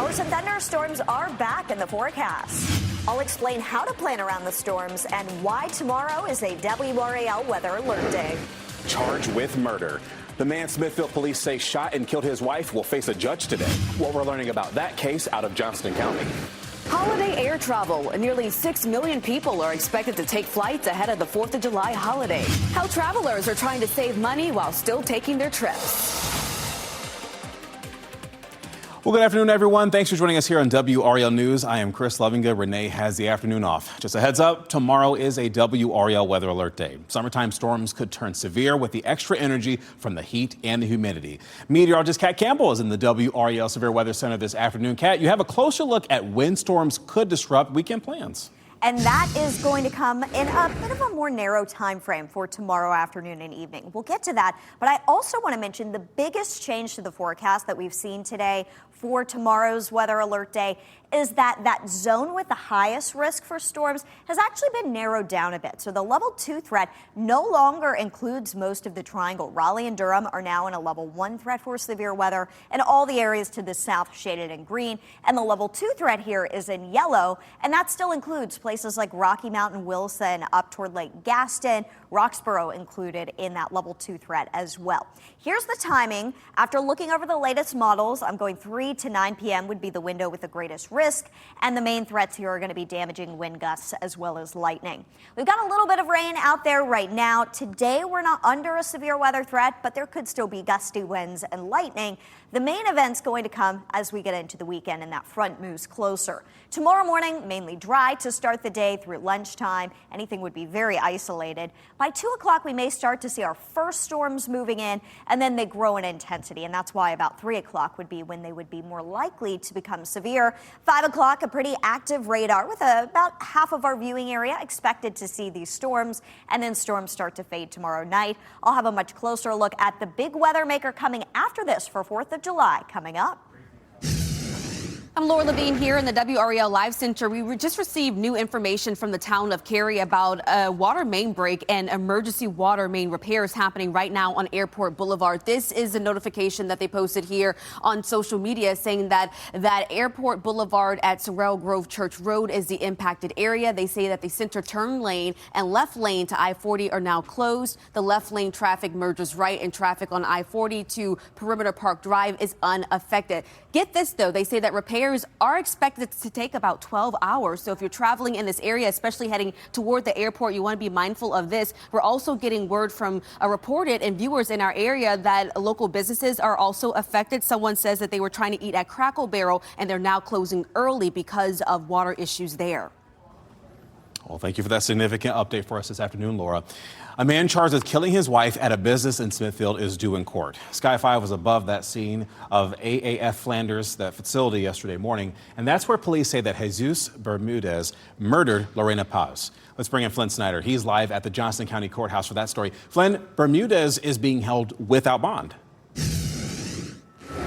Showers and thunderstorms are back in the forecast. I'll explain how to plan around the storms and why tomorrow is a WRAL weather alert day. Charged with murder. The man Smithfield police say shot and killed his wife will face a judge today. What we're learning about that case out of Johnston County. Holiday air travel. Nearly 6 million people are expected to take flights ahead of the 4th of July holiday. How travelers are trying to save money while still taking their trips. Well, good afternoon, everyone. Thanks for joining us here on WRAL News. I am Chris Lovinga. Renee has the afternoon off. Just a heads up, tomorrow is a WRAL weather alert day. Summertime storms could turn severe with the extra energy from the heat and the humidity. Meteorologist Kat Campbell is in the WRAL Severe Weather Center this afternoon. Kat, you have a closer look at when storms could disrupt weekend plans. And that is going to come in a bit of a more narrow time frame for tomorrow afternoon and evening. We'll get to that, but I also want to mention the biggest change to the forecast that we've seen today for tomorrow's weather alert day is that zone with the highest risk for storms has actually been narrowed down a bit. So the level 2 threat no longer includes most of the triangle. Raleigh and Durham are now in a level 1 threat for severe weather, and all the areas to the south shaded in green. And the level 2 threat here is in yellow, and that still includes places like Rocky Mountain, Wilson, up toward Lake Gaston, Roxborough included in that level 2 threat as well. Here's the timing. After looking over the latest models, I'm going 3 to 9 p.m. would be the window with the greatest risk, and the main threats here are going to be damaging wind gusts as well as lightning. We've got a little bit of rain out there right now. Today we're not under a severe weather threat, but there could still be gusty winds and lightning. The main event's going to come as we get into the weekend and that front moves closer. Tomorrow morning, mainly dry to start the day through lunchtime. Anything would be very isolated. By 2 o'clock, we may start to see our first storms moving in, and then they grow in intensity. And that's why about 3 o'clock would be when they would be more likely to become severe. 5 o'clock, a pretty active radar with about half of our viewing area expected to see these storms, and then storms start to fade tomorrow night. I'll have a much closer look at the big weather maker coming after this for 4th of July coming up. I'm Laura Levine here in the WRAL Live Center. We just received new information from the town of Cary about a water main break and emergency water main repairs happening right now on Airport Boulevard. This is a notification that they posted here on social media saying that Airport Boulevard at Sorrel Grove Church Road is the impacted area. They say that the center turn lane and left lane to I-40 are now closed. The left lane traffic merges right, and traffic on I-40 to Perimeter Park Drive is unaffected. Get this, though. They say that repairs are expected to take about 12 hours. So if you're traveling in this area, especially heading toward the airport, you want to be mindful of this. We're also getting word from reported and viewers in our area that local businesses are also affected. Someone says that they were trying to eat at Crackle Barrel and they're now closing early because of water issues there. Well, thank you for that significant update for us this afternoon, Laura. A man charged with killing his wife at a business in Smithfield is due in court. Sky 5 was above that scene of AAF Flanders, that facility, yesterday morning, and that's where police say that Jesus Bermudez murdered Lorena Paz. Let's bring in Flynn Snyder. He's live at the Johnston County Courthouse for that story. Flynn, Bermudez is being held without bond.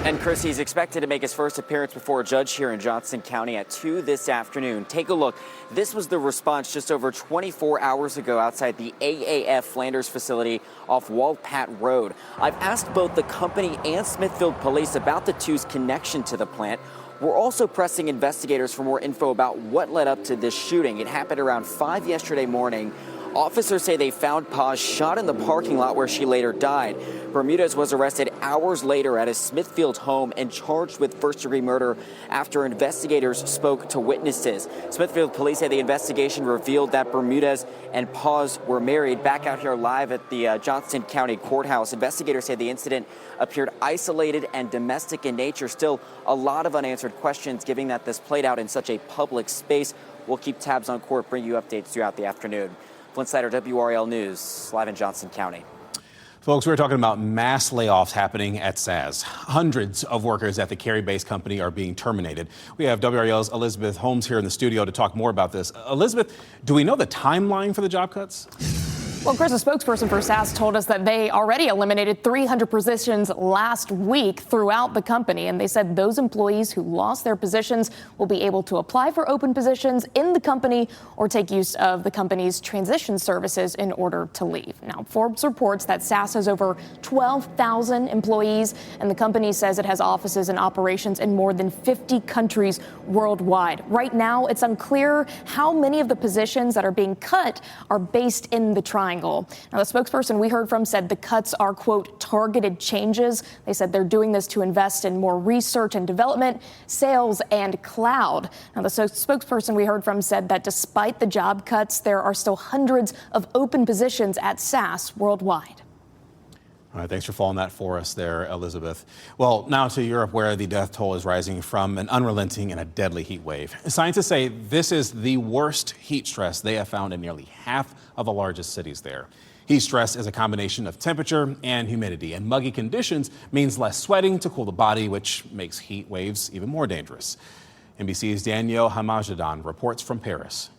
And Chris, he's expected to make his first appearance before a judge here in Johnston County at 2 this afternoon. Take a look. This was the response just over 24 hours ago outside the AAF Flanders facility off Walpat Road. I've asked both the company and Smithfield Police about the two's connection to the plant. We're also pressing investigators for more info about what led up to this shooting. It happened around 5 yesterday morning. Officers say they found Paz shot in the parking lot where she later died. Bermudez was arrested hours later at his Smithfield home and charged with first-degree murder after investigators spoke to witnesses. Smithfield police say the investigation revealed that Bermudez and Paz were married. Back out here live at the Johnston County Courthouse, investigators say the incident appeared isolated and domestic in nature. Still, a lot of unanswered questions, given that this played out in such a public space. We'll keep tabs on court, bring you updates throughout the afternoon. Flynn Snyder, WRAL News, live in Johnston County. Folks, we're talking about mass layoffs happening at SAS. Hundreds of workers at the Cary-based company are being terminated. We have WRAL's Elizabeth Holmes here in the studio to talk more about this. Elizabeth, do we know the timeline for the job cuts? Well, Chris, a spokesperson for SAS told us that they already eliminated 300 positions last week throughout the company. And they said those employees who lost their positions will be able to apply for open positions in the company or take use of the company's transition services in order to leave. Now, Forbes reports that SAS has over 12,000 employees, and the company says it has offices and operations in more than 50 countries worldwide. Right now, it's unclear how many of the positions that are being cut are based in the triangle. Now, the spokesperson we heard from said the cuts are, quote, targeted changes. They said they're doing this to invest in more research and development, sales, and cloud. Now, the spokesperson we heard from said that despite the job cuts, there are still hundreds of open positions at SAS worldwide. All right, thanks for following that for us there, Elizabeth. Well, now to Europe, where the death toll is rising from an unrelenting and a deadly heat wave. Scientists say this is the worst heat stress they have found in nearly half of the largest cities there. Heat stress is a combination of temperature and humidity, and muggy conditions means less sweating to cool the body, which makes heat waves even more dangerous. NBC's Danielle Hamajadan reports from Paris.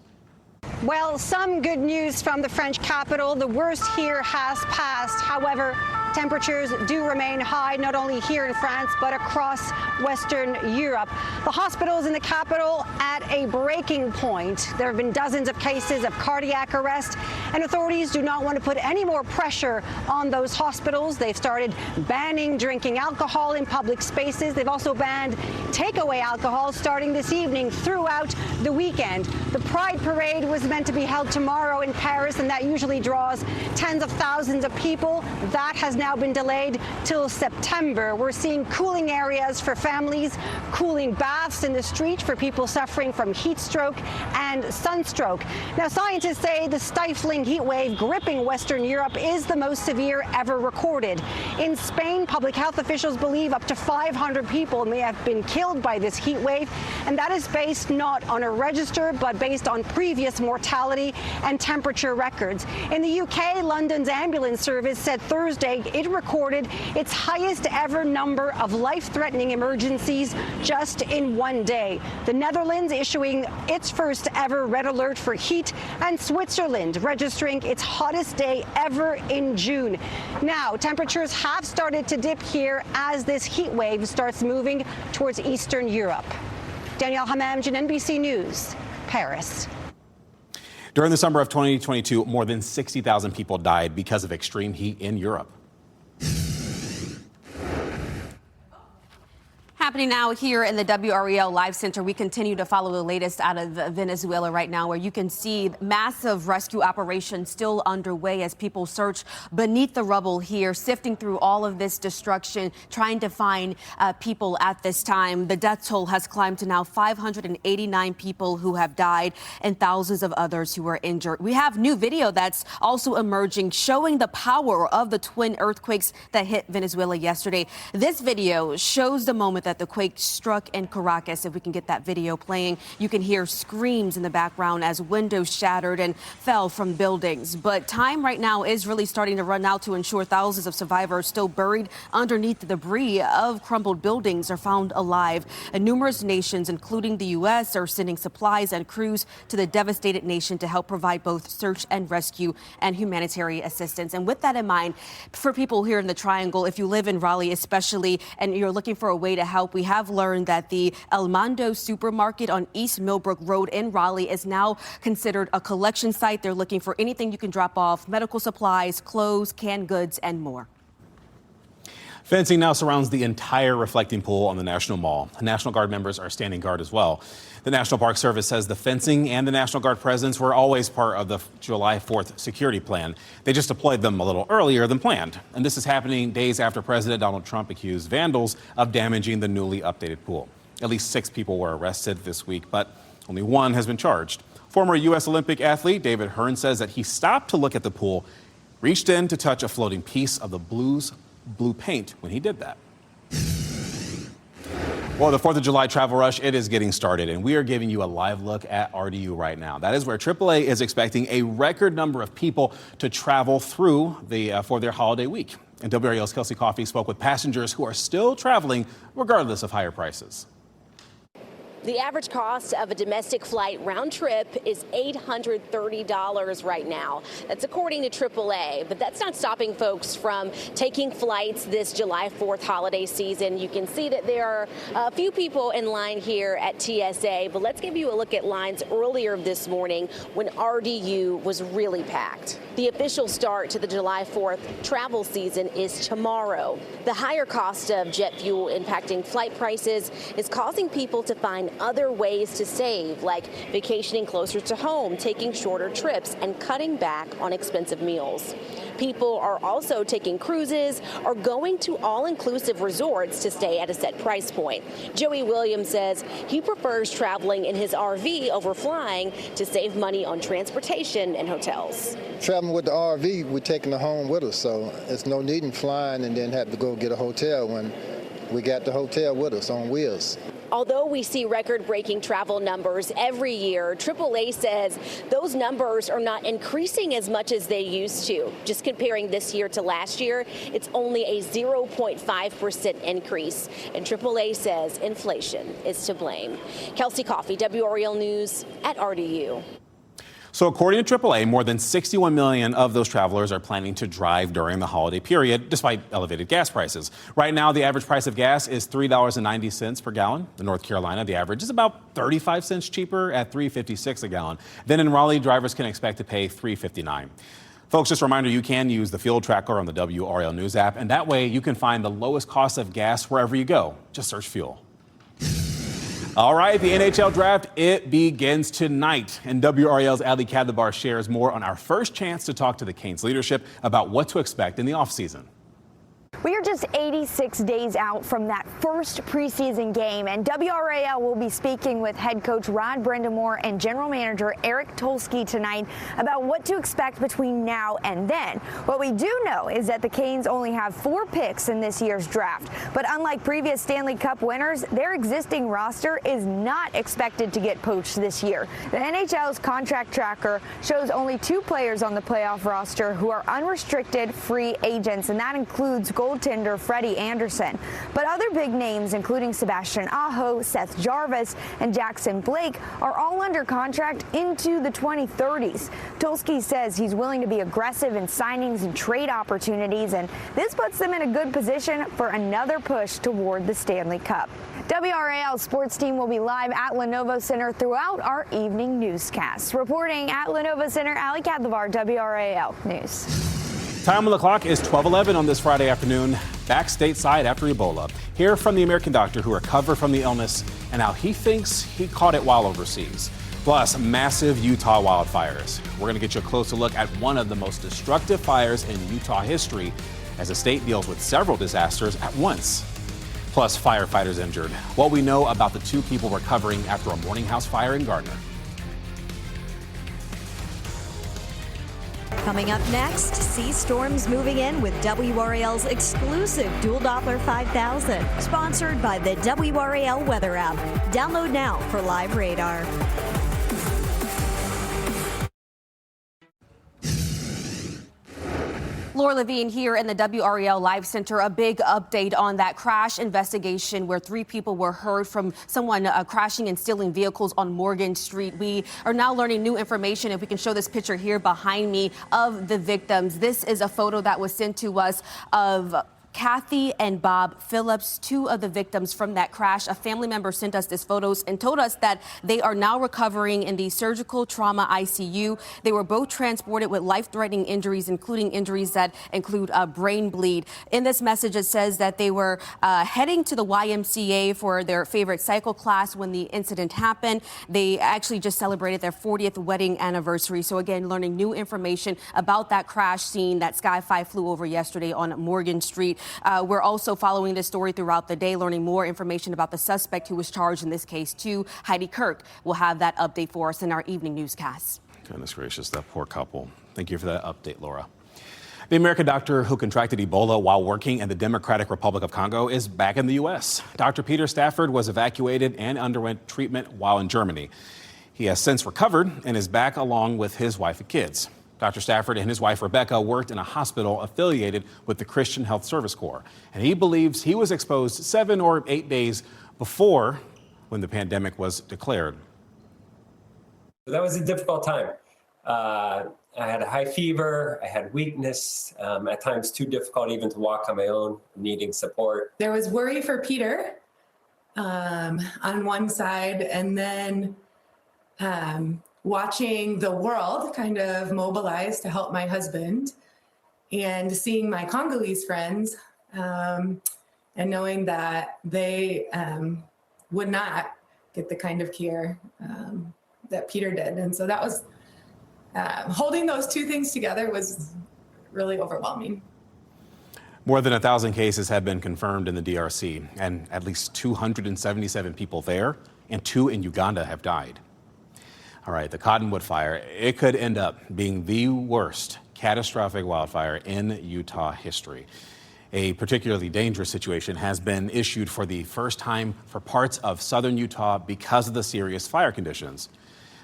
Well, some good news from the French capital. The worst here has passed. However, temperatures do remain high, not only here in France, but across Western Europe. The hospitals in the capital at a breaking point. There have been dozens of cases of cardiac arrest, and authorities do not want to put any more pressure on those hospitals. They've started banning drinking alcohol in public spaces. They've also banned takeaway alcohol starting this evening throughout the weekend. The Pride Parade was meant to be held tomorrow in Paris, and that usually draws tens of thousands of people. That has now been delayed till September. We're seeing cooling areas for families, cooling baths in the street for people suffering from heat stroke and sunstroke. Now, scientists say the stifling heat wave gripping Western Europe is the most severe ever recorded. In Spain, public health officials believe up to 500 people may have been killed by this heat wave, and that is based not on a register, but based on previous mortality and temperature records. In the UK, London's ambulance service said Thursday it recorded its highest ever number of life-threatening emergencies just in one day. The Netherlands issuing its first ever red alert for heat, and Switzerland registering its hottest day ever in June. Now, temperatures have started to dip here as this heat wave starts moving towards Eastern Europe. Danielle Hamamjian, NBC News, Paris. During the summer of 2022, more than 60,000 people died because of extreme heat in Europe. Happening now here in the WRAL Live Center, we continue to follow the latest out of Venezuela right now, where you can see massive rescue operations still underway as people search beneath the rubble here, sifting through all of this destruction, trying to find people at this time. The death toll has climbed to now 589 people who have died and thousands of others who are injured. We have new video that's also emerging showing the power of the twin earthquakes that hit Venezuela yesterday. This video shows the moment that the quake struck in Caracas. If we can get that video playing, you can hear screams in the background as windows shattered and fell from buildings. But time right now is really starting to run out to ensure thousands of survivors still buried underneath the debris of crumbled buildings are found alive. And numerous nations, including the U.S., are sending supplies and crews to the devastated nation to help provide both search and rescue and humanitarian assistance. And with that in mind, for people here in the Triangle, if you live in Raleigh especially, and you're looking for a way to help, we have learned that the El Mando supermarket on East Millbrook Road in Raleigh is now considered a collection site. They're looking for anything you can drop off: medical supplies, clothes, canned goods, and more. Fencing now surrounds the entire reflecting pool on the National Mall. National Guard members are standing guard as well. The National Park Service says the fencing and the National Guard presence were always part of the July 4th security plan. They just deployed them a little earlier than planned. And this is happening days after President Donald Trump accused vandals of damaging the newly updated pool. At least 6 people were arrested this week, but only 1 has been charged. Former U.S. Olympic athlete David Hearn says that he stopped to look at the pool, reached in to touch a floating piece of the blue paint when he did that. Well, the 4th of July travel rush, it is getting started, and we are giving you a live look at RDU right now. That is where AAA is expecting a record number of people to travel through for their holiday week. And WRAL's Kelsey Coffey spoke with passengers who are still traveling regardless of higher prices. The average cost of a domestic flight round trip is $830 right now. That's according to AAA, but that's not stopping folks from taking flights this July 4th holiday season. You can see that there are a few people in line here at TSA, but let's give you a look at lines earlier this morning when RDU was really packed. The official start to the July 4th travel season is tomorrow. The higher cost of jet fuel impacting flight prices is causing people to find other ways to save, like vacationing closer to home, taking shorter trips, and cutting back on expensive meals. People are also taking cruises or going to all-inclusive resorts to stay at a set price point. Joey Williams says he prefers traveling in his RV over flying to save money on transportation and hotels. Traveling with the RV, we're taking the home with us, so it's no need in flying and then have to go get a hotel when we got the hotel with us on wheels. Although we see record-breaking travel numbers every year, AAA says those numbers are not increasing as much as they used to. Just comparing this year to last year, it's only a 0.5% increase. And AAA says inflation is to blame. Kelsey Coffey, WRAL News at RDU. So according to AAA, more than 61 million of those travelers are planning to drive during the holiday period, despite elevated gas prices. Right now, the average price of gas is $3.90 per gallon. In North Carolina, the average is about 35 cents cheaper at $3.56 a gallon. Then in Raleigh, drivers can expect to pay $3.59. Folks, just a reminder, you can use the fuel tracker on the WRAL News app, and that way you can find the lowest cost of gas wherever you go. Just search fuel. All right, the NHL draft, it begins tonight. And WRAL's Ali Kadibar shares more on our first chance to talk to the Canes leadership about what to expect in the offseason. We are just 86 days out from that first preseason game, and WRAL will be speaking with head coach Rod Brindamore and general manager Eric Tulsky tonight about what to expect between now and then. What we do know is that the Canes only have 4 picks in this year's draft, but unlike previous Stanley Cup winners, their existing roster is not expected to get poached this year. The NHL's contract tracker shows only 2 players on the playoff roster who are unrestricted free agents, and that includes goaltender Freddie Anderson. But other big names, including Sebastian Aho, Seth Jarvis, and Jackson Blake, are all under contract into the 2030s. Tulsky says he's willing to be aggressive in signings and trade opportunities, and this puts them in a good position for another push toward the Stanley Cup. WRAL's sports team will be live at Lenovo Center throughout our evening newscasts. Reporting at Lenovo Center, Ali Kadibar, WRAL News. Time on the clock is 12:11 on this Friday afternoon. Back stateside after Ebola. Hear from the American doctor who recovered from the illness and how he thinks he caught it while overseas. Plus, massive Utah wildfires. We're going to get you a closer look at one of the most destructive fires in Utah history as the state deals with several disasters at once. Plus, firefighters injured. What we know about the 2 people recovering after a morning house fire in Gardner. Coming up next, sea storms moving in with WRAL's exclusive Dual Doppler 5000, sponsored by the WRAL Weather app. Download now for live radar. Laura Levine here in the WRAL Live Center. A big update on that crash investigation where 3 people were heard from someone crashing and stealing vehicles on Morgan Street. We are now learning new information. If we can show this picture here behind me of the victims. This is a photo that was sent to us of Kathy and Bob Phillips, 2 of the victims from that crash. A family member sent us these photos and told us that they are now recovering in the surgical trauma ICU. They were both transported with life-threatening injuries, including injuries that include a brain bleed. In this message, it says that they were heading to the YMCA for their favorite cycle class when the incident happened. They actually just celebrated their 40th wedding anniversary. So again, learning new information about that crash scene that Sky 5 flew over yesterday on Morgan Street. We're also following this story throughout the day, learning more information about the suspect who was charged in this case, too. Heidi Kirk will have that update for us in our evening newscast. Goodness gracious, that poor couple. Thank you for that update, Laura. The American doctor who contracted Ebola while working in the Democratic Republic of Congo is back in the U.S. Dr. Peter Stafford was evacuated and underwent treatment while in Germany. He has since recovered and is back along with his wife and kids. Dr. Stafford and his wife, Rebecca, worked in a hospital affiliated with the Christian Health Service Corps, and he believes he was exposed 7 or 8 days before when the pandemic was declared. That was a difficult time. I had a high fever, I had weakness, at times too difficult even to walk on my own, needing support. There was worry for Peter on one side, and then watching the world kind of mobilize to help my husband, and seeing my Congolese friends and knowing that they would not get the kind of care that Peter did. And so that was, holding those two things together was really overwhelming. More than 1,000 cases have been confirmed in the DRC, and at least 277 people there and 2 in Uganda have died. All right, the Cottonwood fire, it could end up being the worst catastrophic wildfire in Utah history. A particularly dangerous situation has been issued for the first time for parts of southern Utah because of the serious fire conditions.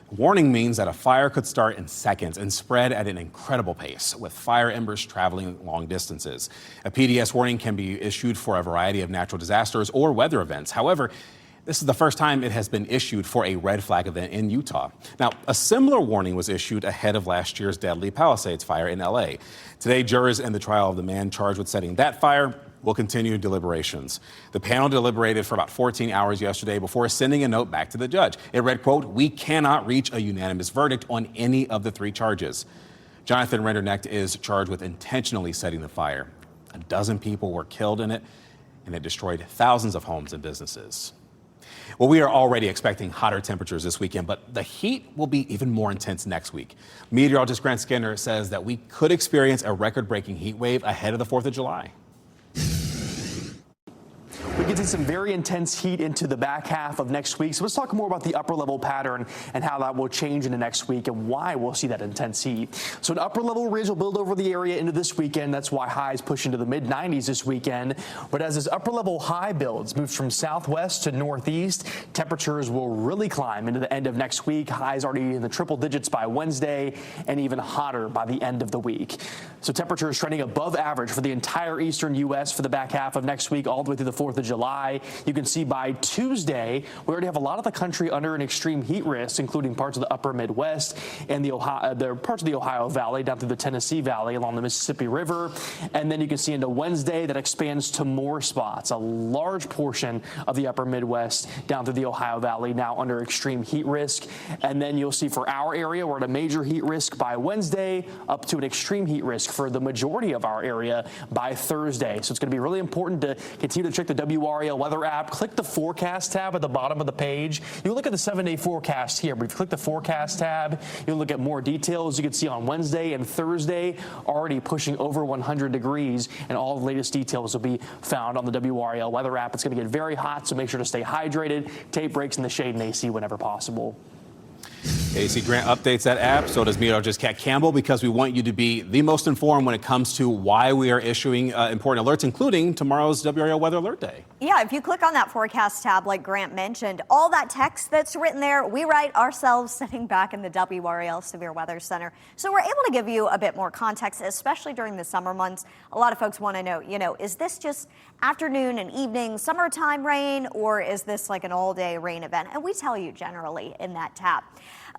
Warning means that a fire could start in seconds and spread at an incredible pace, with fire embers traveling long distances. A PDS warning can be issued for a variety of natural disasters or weather events. However, this is the first time it has been issued for a red flag event in Utah. Now, a similar warning was issued ahead of last year's deadly Palisades fire in LA. Today, jurors in the trial of the man charged with setting that fire will continue deliberations. The panel deliberated for about 14 hours yesterday before sending a note back to the judge. It read, quote, "We cannot reach a unanimous verdict on any of the 3 charges." Jonathan Rendernecht is charged with intentionally setting the fire. 12 people were killed in it, and it destroyed thousands of homes and businesses. Well, we are already expecting hotter temperatures this weekend, but the heat will be even more intense next week. Meteorologist Grant Skinner says that we could experience a record-breaking heat wave ahead of the 4th of July. We can see some very intense heat into the back half of next week. So let's talk more about the upper level pattern and how that will change into next week and why we'll see that intense heat. So an upper level ridge will build over the area into this weekend. That's why highs push into the mid-90s this weekend. But as this upper level high builds, moves from southwest to northeast, temperatures will really climb into the end of next week. Highs already in the triple digits by Wednesday and even hotter by the end of the week. So temperatures trending above average for the entire eastern U.S. for the back half of next week, all the way through the 4th of July. You can see by Tuesday, we already have a lot of the country under an extreme heat risk, including parts of the upper Midwest and the parts of the Ohio Valley down through the Tennessee Valley along the Mississippi River. And then you can see into Wednesday that expands to more spots. A large portion of the upper Midwest down through the Ohio Valley now under extreme heat risk. And then you'll see for our area, we're at a major heat risk by Wednesday, up to an extreme heat risk for the majority of our area by Thursday. So it's going to be really important to continue to check the WRAL weather app. Click the forecast tab at the bottom of the page. You'll look at the 7-day forecast here, but if you click the forecast tab, you'll look at more details. You can see on Wednesday and Thursday already pushing over 100 degrees, and all the latest details will be found on the WRAL weather app. It's going to get very hot, so make sure to stay hydrated. Take breaks in the shade and AC whenever possible. AC Grant updates that app. So does meteorologist Kat Campbell, because we want you to be the most informed when it comes to why we are issuing important alerts, including tomorrow's WRAL Weather Alert Day. Yeah, if you click on that forecast tab, like Grant mentioned, all that text that's written there, we write ourselves sitting back in the WRAL Severe Weather Center. So we're able to give you a bit more context, especially during the summer months. A lot of folks want to know, is this just afternoon and evening summertime rain, or is this like an all-day rain event? And we tell you generally in that tab.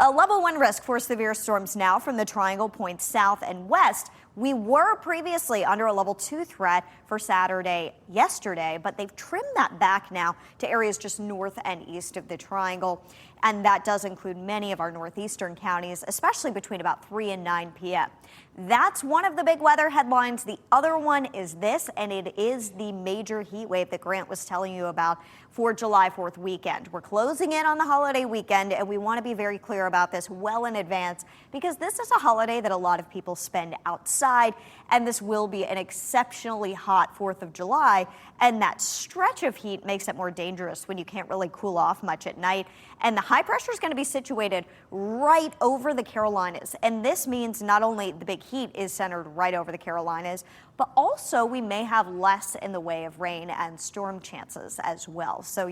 A level 1 risk for severe storms now from the Triangle points south and west. We were previously under a level 2 threat for Saturday yesterday, but they've trimmed that back now to areas just north and east of the Triangle. And that does include many of our northeastern counties, especially between about 3 and 9 p.m. That's one of the big weather headlines. The other one is this, and it is the major heat wave that Grant was telling you about for July 4th weekend. We're closing in on the holiday weekend, and we want to be very clear about this well in advance because this is a holiday that a lot of people spend outside, and this will be an exceptionally hot 4th of July, and that stretch of heat makes it more dangerous when you can't really cool off much at night. And the high pressure is going to be situated right over the Carolinas, and this means not only the big heat is centered right over the Carolinas, but also we may have less in the way of rain and storm chances as well. So,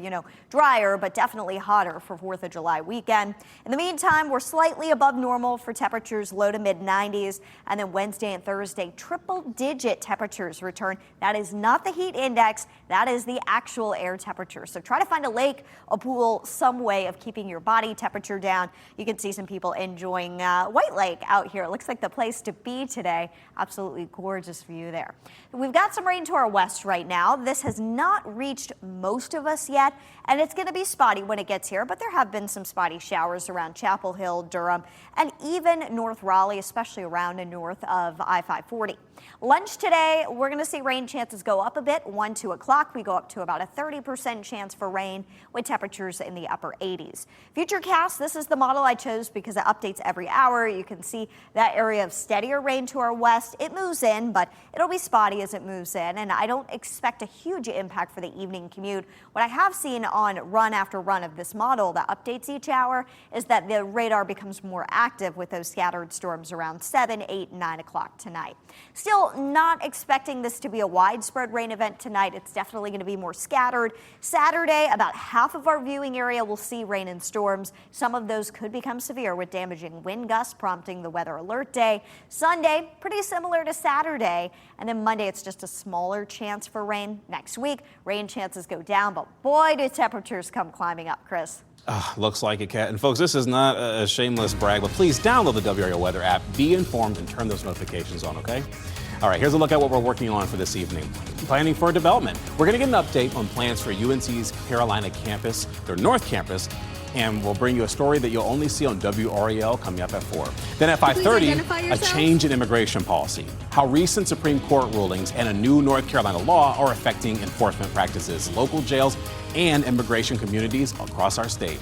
drier, but definitely hotter for 4th of July weekend. In the meantime, we're slightly above normal for temperatures, low to mid 90s. And then Wednesday and Thursday, triple-digit temperatures return. That is not the heat index. That is the actual air temperature. So try to find a lake, a pool, some way of keeping your body temperature down. You can see some people enjoying White Lake out here. It looks like the place to be today. Absolutely gorgeous view there. We've got some rain to our west right now. This has not reached most of us yet, and it's going to be spotty when it gets here, but there have been some spotty showers around Chapel Hill, Durham, and even North Raleigh, especially around and north of I-540. Lunch today, we're going to see rain chances go up a bit. 1, 2 o'clock, we go up to about a 30% chance for rain with temperatures in the upper 80s. Futurecast, this is the model I chose because it updates every hour. You can see that area of steadier rain to our west. It moves in, but it'll be spotty as it moves in, and I don't expect a huge impact for the evening commute. What I have seen on run after run of this model that updates each hour is that the radar becomes more active with those scattered storms around 7, 8, 9 o'clock tonight. Still not expecting this to be a widespread rain event tonight. It's definitely going to be more scattered. Saturday, about half of our viewing area will see rain and storms. Some of those could become severe with damaging wind gusts prompting the weather alert day. Sunday, pretty similar to Saturday. And then Monday, it's just a smaller chance for rain. Next week, rain chances go down, but boy, do temperatures come climbing up, Chris. Looks like it, Kat. And folks, this is not a shameless brag, but please download the WRAL weather app, be informed, and turn those notifications on, okay? All right, here's a look at what we're working on for this evening. Planning for development. We're going to get an update on plans for UNC's Carolina campus, their North Campus, and we'll bring you a story that you'll only see on WRAL coming up at 4. Then at 5:30, a change in immigration policy, how recent Supreme Court rulings and a new North Carolina law are affecting enforcement practices, local jails, and immigration communities across our state.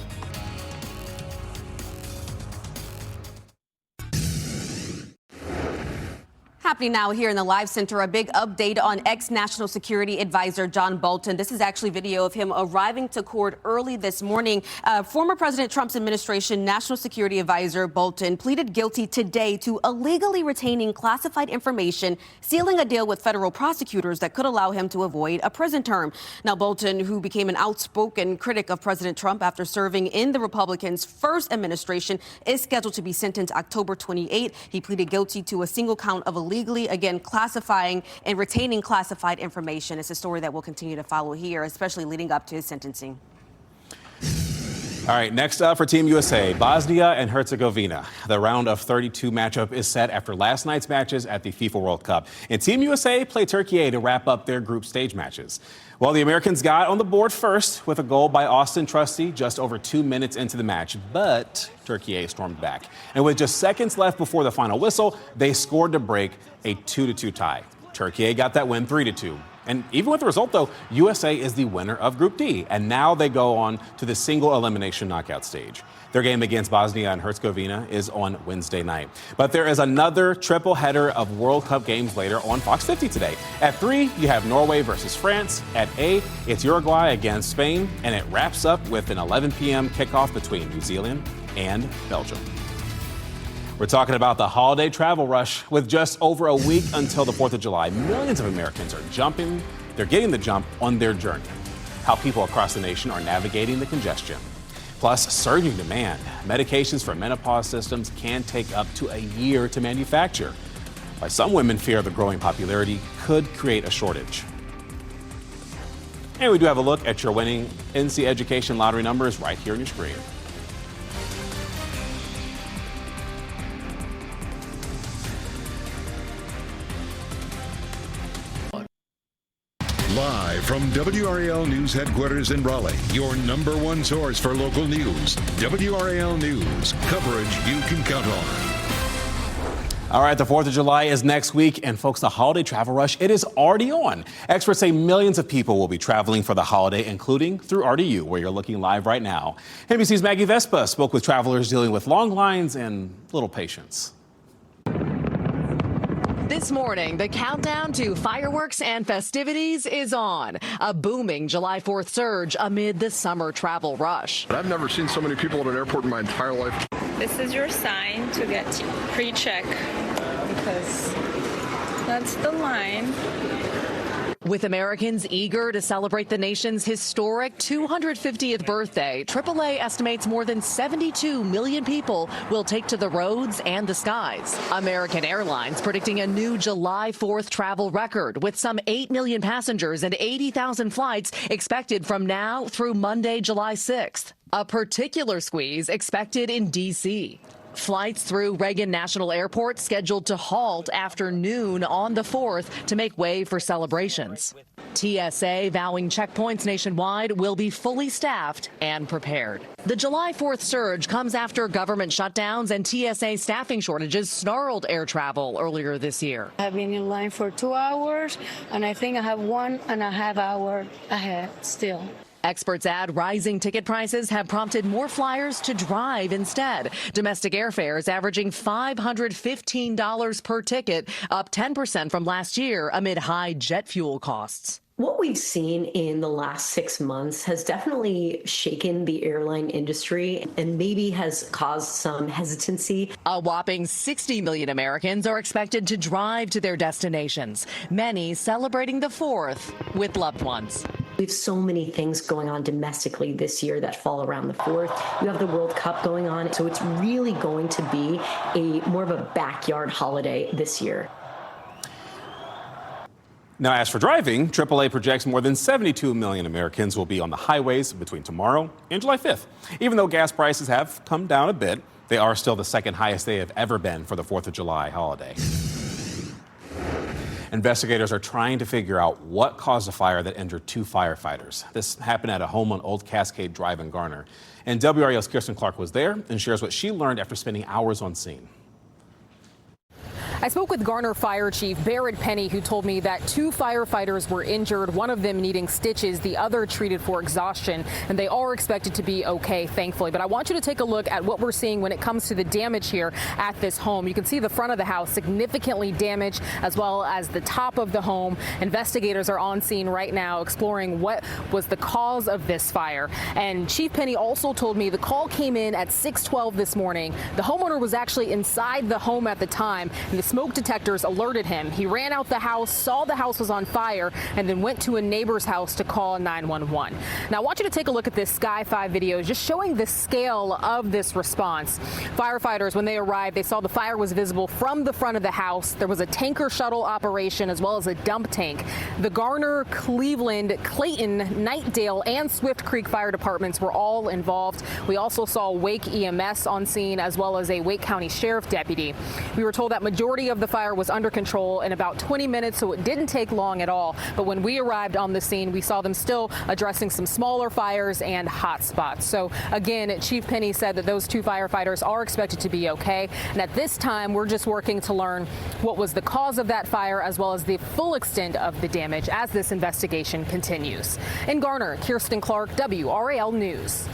Happening now here in the Live Center, a big update on ex-National Security Advisor John Bolton. This is actually video of him arriving to court early this morning. Former President Trump's administration National Security Advisor Bolton pleaded guilty today to illegally retaining classified information, sealing a deal with federal prosecutors that could allow him to avoid a prison term. Now, Bolton, who became an outspoken critic of President Trump after serving in the Republicans' first administration, is scheduled to be sentenced October 28. He pleaded guilty to a single count of illegally, again, classifying and retaining classified information. It's a story that we'll continue to follow here, especially leading up to his sentencing. All right, next up for Team USA, Bosnia and Herzegovina. The round of 32 matchup is set after last night's matches at the FIFA World Cup. And Team USA play Turkey A to wrap up their group stage matches. Well, the Americans got on the board first with a goal by Austin Trusty just over 2 minutes into the match, but Turkey A stormed back. And with just seconds left before the final whistle, they scored to break a 2-2 tie. Turkey A got that win 3-2. And even with the result, though, USA is the winner of Group D, and now they go on to the single elimination knockout stage. Their game against Bosnia and Herzegovina is on Wednesday night. But there is another triple header of World Cup games later on Fox 50 today. At 3, you have Norway versus France. At 8, it's Uruguay against Spain, and it wraps up with an 11 p.m. kickoff between New Zealand and Belgium. We're talking about the holiday travel rush. With just over a week until the 4th of July, millions of Americans are getting the jump on their journey. How people across the nation are navigating the congestion. Plus, surging demand. Medications for menopause systems can take up to a year to manufacture. Why some women fear the growing popularity could create a shortage. And we do have a look at your winning NC Education lottery numbers right here on your screen. Live from WRAL News headquarters in Raleigh, your number one source for local news. WRAL News, coverage you can count on. All right, the 4th of July is next week, and folks, the holiday travel rush, it is already on. Experts say millions of people will be traveling for the holiday, including through RDU, where you're looking live right now. NBC's Maggie Vespa spoke with travelers dealing with long lines and little patience. This morning, the countdown to fireworks and festivities is on. A booming July 4th surge amid the summer travel rush. I've never seen so many people at an airport in my entire life. This is your sign to get pre-check because That's the line. With Americans eager to celebrate the nation's historic 250th birthday, AAA estimates more than 72 million people will take to the roads and the skies. American Airlines predicting a new July 4th travel record with some 8 million passengers and 80,000 flights expected from now through Monday, July 6th. A particular squeeze expected in D.C. Flights through Reagan National Airport scheduled to halt after noon on the 4th to make way for celebrations. TSA vowing checkpoints nationwide will be fully staffed and prepared. The July 4th surge comes after government shutdowns and TSA staffing shortages snarled air travel earlier this year. I've been in line for 2 hours, and I think I have 1.5 hours ahead still. Experts add rising ticket prices have prompted more flyers to drive instead. Domestic airfares averaging $515 per ticket, up 10% from last year amid high jet fuel costs. What we've seen in the last 6 months has definitely shaken the airline industry and maybe has caused some hesitancy. A whopping 60 million Americans are expected to drive to their destinations, many celebrating the 4th with loved ones. We have so many things going on domestically this year that fall around the 4th. You have the World Cup going on, so it's really going to be more of a backyard holiday this year. Now, as for driving, AAA projects more than 72 million Americans will be on the highways between tomorrow and July 5th. Even though gas prices have come down a bit, they are still the second highest they have ever been for the 4th of July holiday. Investigators are trying to figure out what caused a fire that injured 2 firefighters. This happened at a home on Old Cascade Drive in Garner. And WRAL's Kirsten Clark was there and shares what she learned after spending hours on scene. I spoke with Garner Fire Chief Barrett Penny, who told me that 2 firefighters were injured, one of them needing stitches, the other treated for exhaustion, and they are expected to be okay, thankfully. But I want you to take a look at what we're seeing when it comes to the damage here at this home. You can see the front of the house significantly damaged, as well as the top of the home. Investigators are on scene right now exploring what was the cause of this fire. And Chief Penny also told me the call came in at 6:12 this morning. The homeowner was actually inside the home at the time, and the smoke detectors alerted him. He ran out the house, saw the house was on fire, and then went to a neighbor's house to call 911. Now, I want you to take a look at this Sky 5 video, just showing the scale of this response. Firefighters, when they arrived, they saw the fire was visible from the front of the house. There was a tanker shuttle operation as well as a dump tank. The Garner, Cleveland, Clayton, Knightdale, and Swift Creek fire departments were all involved. We also saw Wake EMS on scene, as well as a Wake County Sheriff deputy. We were told that majority of the fire was under control in about 20 minutes, so it didn't take long at all. But when we arrived on the scene, we saw them still addressing some smaller fires and hot spots. So again, Chief Penny said that those 2 firefighters are expected to be okay. And at this time, we're just working to learn what was the cause of that fire, as well as the full extent of the damage as this investigation continues. In Garner, Kirsten Clark, WRAL News.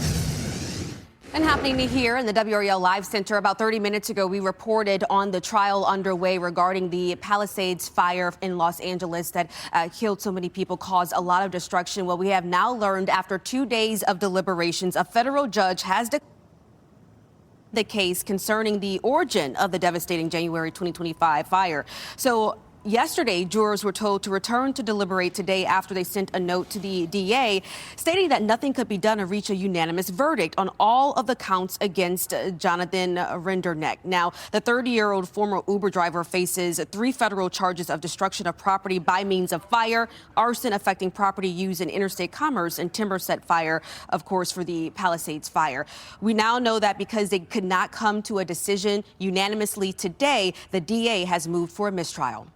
And happening here in the WRAL Live Center, about 30 minutes ago, we reported on the trial underway regarding the Palisades fire in Los Angeles that killed so many people, caused a lot of destruction. Well, we have now learned after 2 days of deliberations, a federal judge has declared the case concerning the origin of the devastating January 2025 fire. So yesterday, jurors were told to return to deliberate today after they sent a note to the DA stating that nothing could be done to reach a unanimous verdict on all of the counts against Jonathan Renderneck. Now, the 30-year-old former Uber driver faces 3 federal charges of destruction of property by means of fire, arson affecting property used in interstate commerce, and timber set fire, of course, for the Palisades fire. We now know that because they could not come to a decision unanimously today, the DA has moved for a mistrial.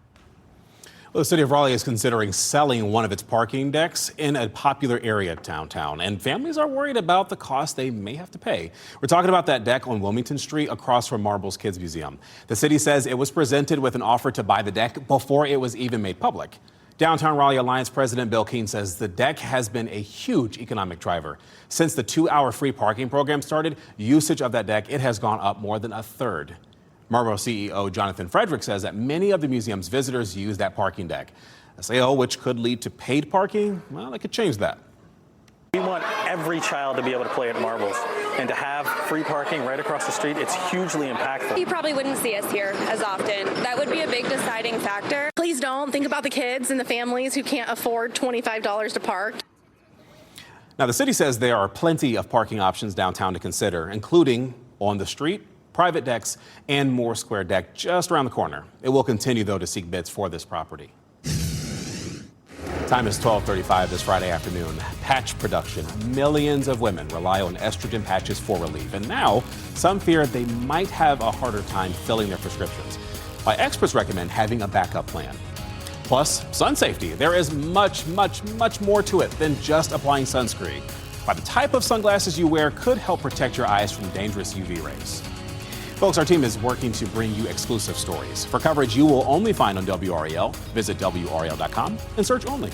Well, the city of Raleigh is considering selling one of its parking decks in a popular area downtown, and families are worried about the cost they may have to pay. We're talking about that deck on Wilmington Street across from Marbles Kids Museum. The city says it was presented with an offer to buy the deck before it was even made public. Downtown Raleigh Alliance President Bill Keene says the deck has been a huge economic driver. Since the 2-hour free parking program started, usage of that deck, it has gone up more than a third. Marlboro CEO Jonathan Frederick says that many of the museum's visitors use that parking deck. A sale which could lead to paid parking, well, it could change that. We want every child to be able to play at marbles, and to have free parking right across the street, it's hugely impactful. You probably wouldn't see us here as often. That would be a big deciding factor. Please don't think about the kids and the families who can't afford $25 to park. Now, the city says there are plenty of parking options downtown to consider, including on the street, private decks, and Moore Square deck just around the corner. It will continue, though, to seek bids for this property. Time is 12:35 this Friday afternoon. Patch production. Millions of women rely on estrogen patches for relief. And now, some fear they might have a harder time filling their prescriptions. Why experts recommend having a backup plan. Plus, sun safety. There is much more to it than just applying sunscreen. Why the type of sunglasses you wear could help protect your eyes from dangerous UV rays. Folks, our team is working to bring you exclusive stories. For coverage you will only find on WRAL, visit WRAL.com and search only.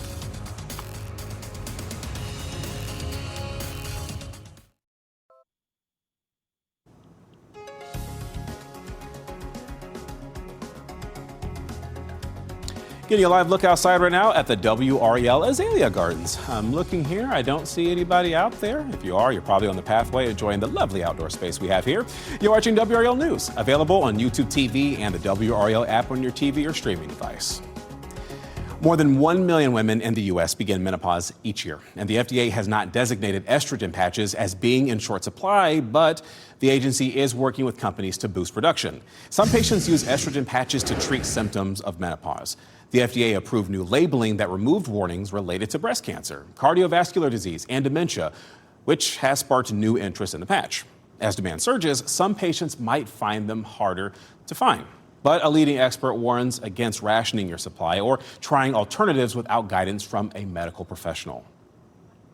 Getting a live look outside right now at the WRAL Azalea Gardens. I'm looking here. I don't see anybody out there. If you are, you're probably on the pathway enjoying the lovely outdoor space we have here. You're watching WRAL News, available on YouTube TV and the WRAL app on your TV or streaming device. More than 1 million women in the U.S. begin menopause each year, and the FDA has not designated estrogen patches as being in short supply, but the agency is working with companies to boost production. Some patients use estrogen patches to treat symptoms of menopause. The FDA approved new labeling that removed warnings related to breast cancer, cardiovascular disease, and dementia, which has sparked new interest in the patch. As demand surges, some patients might find them harder to find. But a leading expert warns against rationing your supply or trying alternatives without guidance from a medical professional.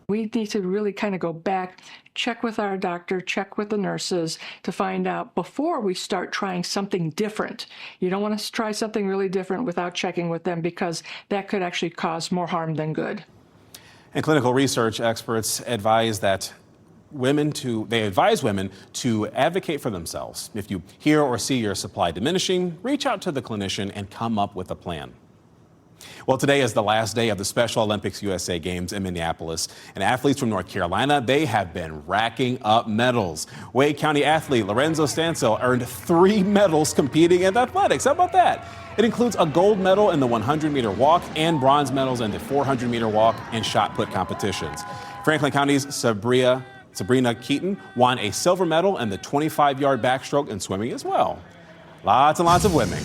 We need to really kind of go back, check with our doctor, check with the nurses to find out before we start trying something different. You don't want to try something really different without checking with them, because that could actually cause more harm than good. And clinical research experts advise women to advocate for themselves. If you hear or see your supply diminishing, reach out to the clinician and come up with a plan. Well, today is the last day of the Special Olympics USA Games in Minneapolis, and athletes from North Carolina, they have been racking up medals. Wade County athlete Lorenzo Stansel earned 3 medals competing in athletics. How about that? It includes a gold medal in the 100-meter walk and bronze medals in the 400-meter walk and shot put competitions. Franklin County's Sabrina Keaton won a silver medal in the 25-yard backstroke and swimming as well. Lots and lots of women.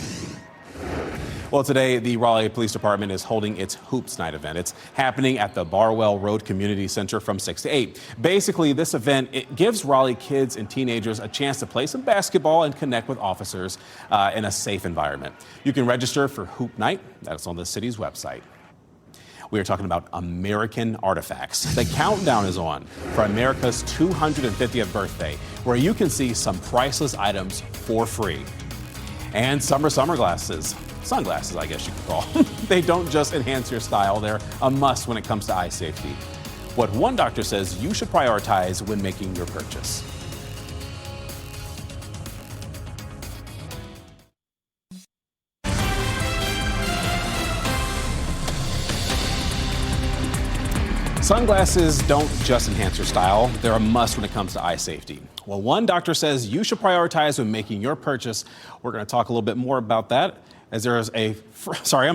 Well, today, the Raleigh Police Department is holding its Hoops Night event. It's happening at the Barwell Road Community Center from 6 to 8. Basically, this event, it gives Raleigh kids and teenagers a chance to play some basketball and connect with officers in a safe environment. You can register for Hoop Night. That's on the city's website. We are talking about American artifacts. The countdown is on for America's 250th birthday, where you can see some priceless items for free. And summer glasses. Sunglasses, I guess you could call them. They don't just enhance your style, they're a must when it comes to eye safety. What one doctor says you should prioritize when making your purchase. Sunglasses don't just enhance your style, they're a must when it comes to eye safety. Well, one doctor says you should prioritize when making your purchase. We're going to talk a little bit more about that, as there is I'm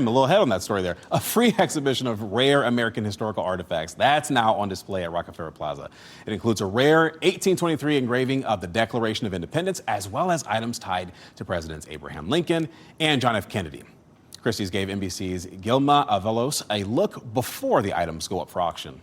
a little ahead on that story there, a free exhibition of rare American historical artifacts. That's now on display at Rockefeller Plaza. It includes a rare 1823 engraving of the Declaration of Independence, as well as items tied to Presidents Abraham Lincoln and John F. Kennedy. Christie's gave NBC's Gilma Avalos a look before the items go up for auction.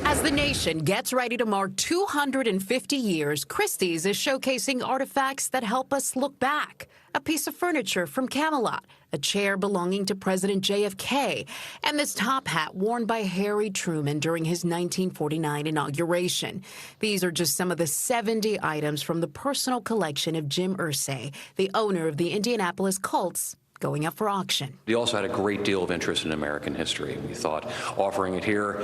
As the nation gets ready to mark 250 years, Christie's is showcasing artifacts that help us look back. A piece of furniture from Camelot, a chair belonging to President JFK, and this top hat worn by Harry Truman during his 1949 inauguration. These are just some of the 70 items from the personal collection of Jim Irsay, the owner of the Indianapolis Colts going up for auction. We also had a great deal of interest in American history. We thought offering it here,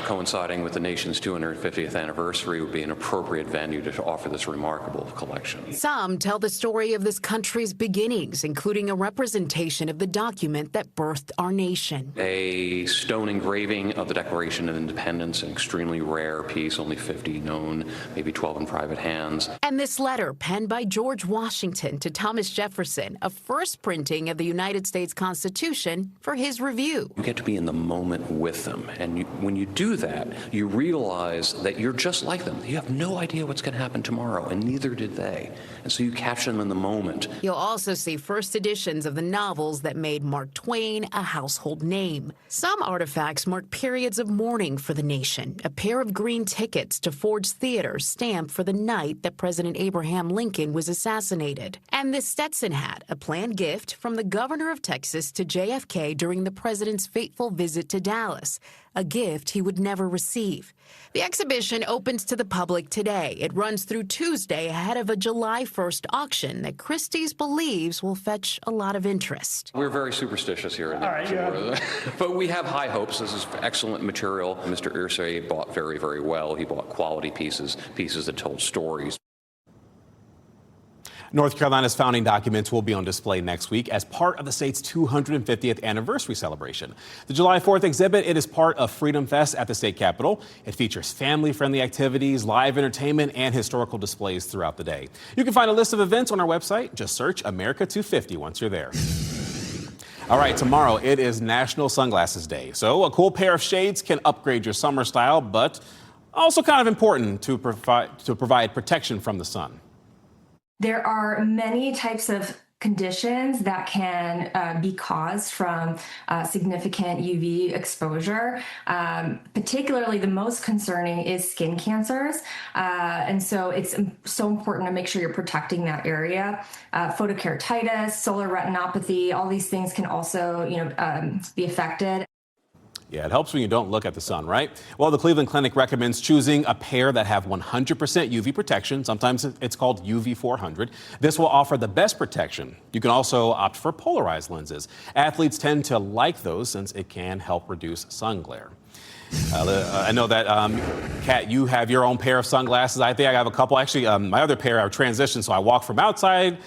coinciding with the nation's 250th anniversary, would be an appropriate venue to offer this remarkable collection. Some tell the story of this country's beginnings, including a representation of the document that birthed our nation. A stone engraving of the Declaration of Independence, an extremely rare piece, only 50 known, maybe 12 in private hands. And this letter, penned by George Washington to Thomas Jefferson, a first printing of the United States Constitution, for his review. You get to be in the moment with them, and when you do that, you realize that you're just like them. You have no idea what's going to happen tomorrow, and neither did they. And so you capture them in the moment. You'll also see first editions of the novels that made Mark Twain a household name. Some artifacts mark periods of mourning for the nation. A pair of green tickets to Ford's Theater stamped for the night that President Abraham Lincoln was assassinated. And this Stetson hat, a planned gift from the governor of Texas to JFK during the president's fateful visit to Dallas, a gift he would never receive. The exhibition opens to the public today. It runs through Tuesday ahead of a July 1st auction that Christie's believes will fetch a lot of interest. We're very superstitious here in the but we have high hopes. This is excellent material. Mr. Irsay bought very, very well. He bought quality pieces that told stories. North Carolina's founding documents will be on display next week as part of the state's 250th anniversary celebration. The July 4th exhibit, it is part of Freedom Fest at the state capitol. It features family-friendly activities, live entertainment, and historical displays throughout the day. You can find a list of events on our website. Just search America 250 once you're there. All right, tomorrow it is National Sunglasses Day. So a cool pair of shades can upgrade your summer style, but also kind of important to provide protection from the sun. There are many types of conditions that can be caused from significant UV exposure. Particularly the most concerning is skin cancers. And so it's so important to make sure you're protecting that area. Photokeratitis, solar retinopathy, all these things can also be affected. Yeah, it helps when you don't look at the sun, right? Well, the Cleveland Clinic recommends choosing a pair that have 100% UV protection. Sometimes it's called UV 400. This will offer the best protection. You can also opt for polarized lenses. Athletes tend to like those since it can help reduce sun glare. I know that, Kat, you have your own pair of sunglasses. I think I have a couple. Actually, my other pair are transitioned, so I walk from inside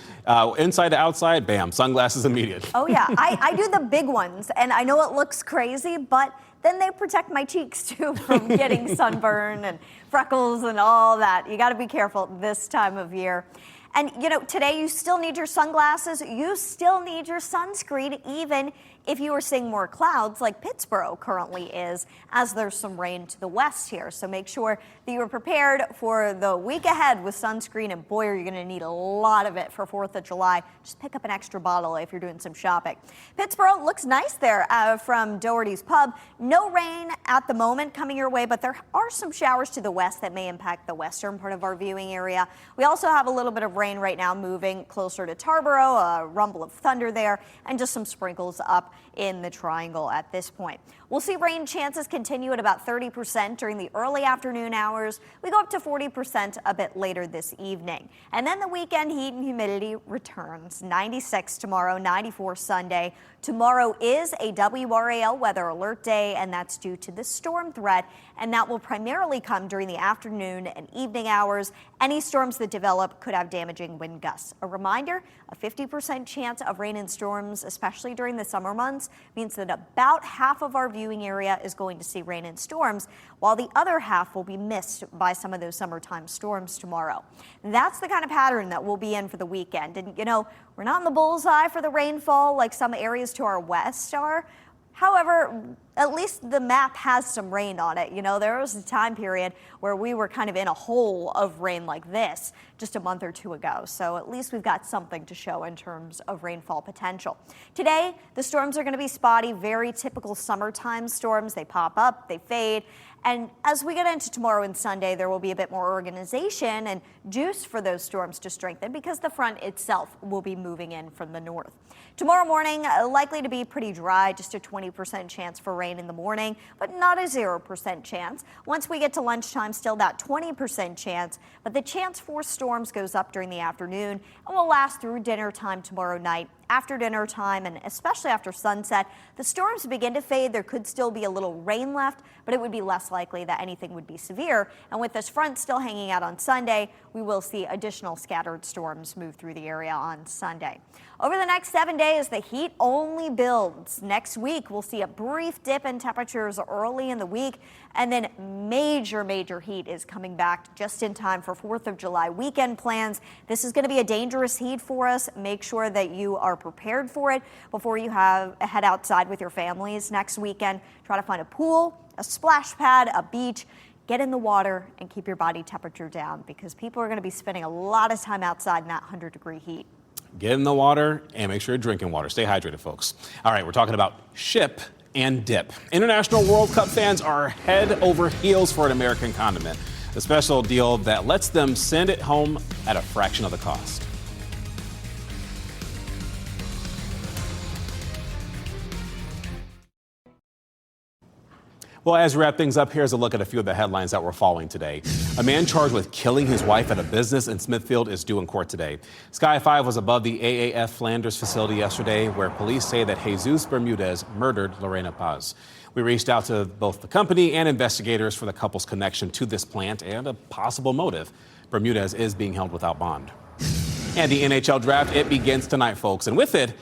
to outside, bam, sunglasses immediate. Oh, yeah. I do the big ones, and I know it looks crazy, but then they protect my cheeks, too, from getting sunburn and freckles and all that. You got to be careful this time of year. And, today you still need your sunglasses. You still need your sunscreen, even if you are seeing more clouds like Pittsburgh currently is, as there's some rain to the west here. So make sure that you're prepared for the week ahead with sunscreen. And boy, are you going to need a lot of it for 4th of July. Just pick up an extra bottle if you're doing some shopping. Pittsburgh looks nice there from Doherty's Pub. No rain at the moment coming your way, but there are some showers to the west that may impact the western part of our viewing area. We also have a little bit of rain right now moving closer to Tarboro, a rumble of thunder there, and just some sprinkles up in the triangle at this point. We'll see rain chances continue at about 30% during the early afternoon hours. We go up to 40% a bit later this evening. And then the weekend heat and humidity returns. 96 tomorrow, 94 Sunday. Tomorrow is a WRAL weather alert day, and that's due to the storm threat, and that will primarily come during the afternoon and evening hours. Any storms that develop could have damaging wind gusts. A reminder, a 50% chance of rain and storms, especially during the summer months, means that about half of our viewing area is going to see rain and storms, while the other half will be missed by some of those summertime storms tomorrow. That's the kind of pattern that we'll be in for the weekend. And, we're not in the bullseye for the rainfall like some areas to our west are. However, at least the map has some rain on it. There was a time period where we were kind of in a hole of rain like this just a month or two ago. So at least we've got something to show in terms of rainfall potential. Today, the storms are going to be spotty, very typical summertime storms. They pop up, they fade. And as we get into tomorrow and Sunday, there will be a bit more organization and juice for those storms to strengthen because the front itself will be moving in from the north. Tomorrow morning, likely to be pretty dry, just a 20% chance for rain in the morning, but not a 0% chance. Once we get to lunchtime, still that 20% chance, but the chance for storms goes up during the afternoon and will last through dinner time tomorrow night after dinner time and especially after sunset, the storms begin to fade. There could still be a little rain left, but it would be less likely that anything would be severe. And with this front still hanging out on Sunday, we will see additional scattered storms move through the area on Sunday. Over the next 7 days, the heat only builds. Next week, we'll see a brief dip in temperatures early in the week, and then major heat is coming back just in time for 4th of July weekend plans. This is going to be a dangerous heat for us. Make sure that you are prepared for it before you head outside with your families next weekend. Try to find a pool, a splash pad, a beach. Get in the water and keep your body temperature down because people are going to be spending a lot of time outside in that 100-degree heat. Get in the water and make sure you're drinking water. Stay hydrated, folks. All right, we're talking about ship and dip. International World Cup fans are head over heels for an American condiment, a special deal that lets them send it home at a fraction of the cost. Well, as we wrap things up, here's a look at a few of the headlines that we're following today. A man charged with killing his wife at a business in Smithfield is due in court today. Sky 5 was above the AAF Flanders facility yesterday, where police say that Jesus Bermudez murdered Lorena Paz. We reached out to both the company and investigators for the couple's connection to this plant and a possible motive. Bermudez is being held without bond. And the NHL draft, it begins tonight, folks. And with it,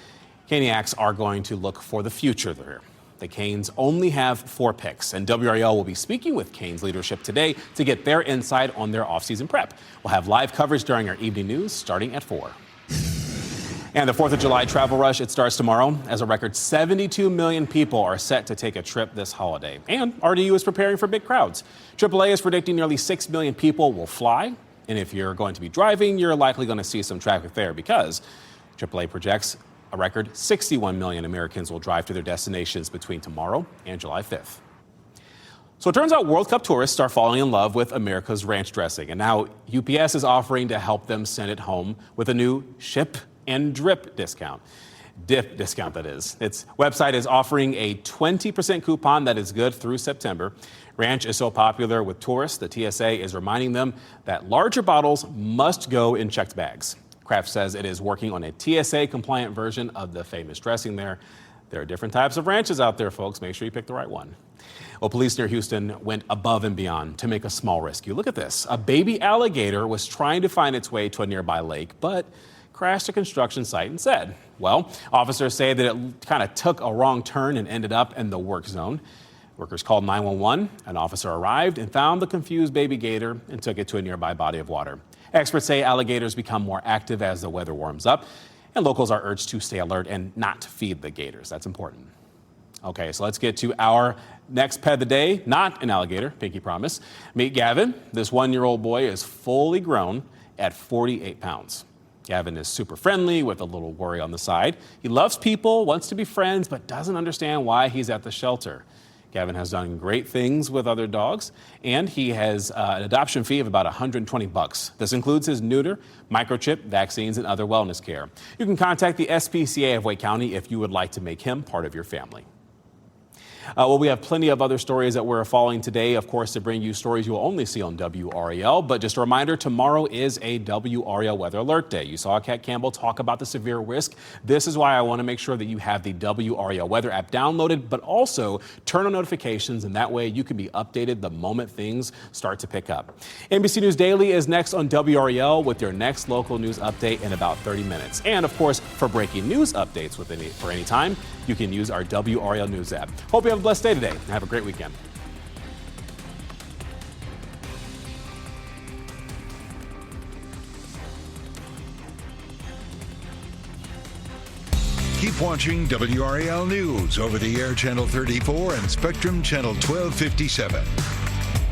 Caniacs are going to look for the future there. The Canes only have 4 picks, and WRAL will be speaking with Canes leadership today to get their insight on their offseason prep. We'll have live coverage during our evening news starting at 4. And the 4th of July travel rush, it starts tomorrow as a record 72 million people are set to take a trip this holiday. And RDU is preparing for big crowds. AAA is predicting nearly 6 million people will fly. And if you're going to be driving, you're likely going to see some traffic there because AAA projects a record 61 million Americans will drive to their destinations between tomorrow and July 5th. So it turns out World Cup tourists are falling in love with America's ranch dressing. And now UPS is offering to help them send it home with a new ship and drip discount. Dip discount, that is. Its website is offering a 20% coupon that is good through September. Ranch is so popular with tourists, the TSA is reminding them that larger bottles must go in checked bags. Kraft says it is working on a TSA-compliant version of the famous dressing there. There are different types of ranches out there, folks. Make sure you pick the right one. Well, police near Houston went above and beyond to make a small rescue. Look at this. A baby alligator was trying to find its way to a nearby lake, but crashed a construction site instead. Well, officers say that it kind of took a wrong turn and ended up in the work zone. Workers called 911. An officer arrived and found the confused baby gator and took it to a nearby body of water. Experts say alligators become more active as the weather warms up, and locals are urged to stay alert and not feed the gators. That's important. Okay, so let's get to our next pet of the day. Not an alligator, pinky promise. Meet Gavin. This 1-year-old boy is fully grown at 48 pounds. Gavin is super friendly with a little worry on the side. He loves people, wants to be friends, but doesn't understand why he's at the shelter. Gavin has done great things with other dogs, and he has an adoption fee of about $120. This includes his neuter, microchip, vaccines, and other wellness care. You can contact the SPCA of Wake County if you would like to make him part of your family. Well, we have plenty of other stories that we're following today, of course, to bring you stories you will only see on WRAL. But just a reminder, tomorrow is a WRAL Weather Alert Day. You saw Kat Campbell talk about the severe risk. This is why I want to make sure that you have the WRAL Weather app downloaded, but also turn on notifications, and that way you can be updated the moment things start to pick up. NBC News Daily is next on WRAL with your next local news update in about 30 minutes. And, of course, for breaking news updates for any time, you can use our WRAL News app. Hope you have a blessed day today and have a great weekend. Keep watching WRAL News over the air channel 34 and Spectrum channel 1257.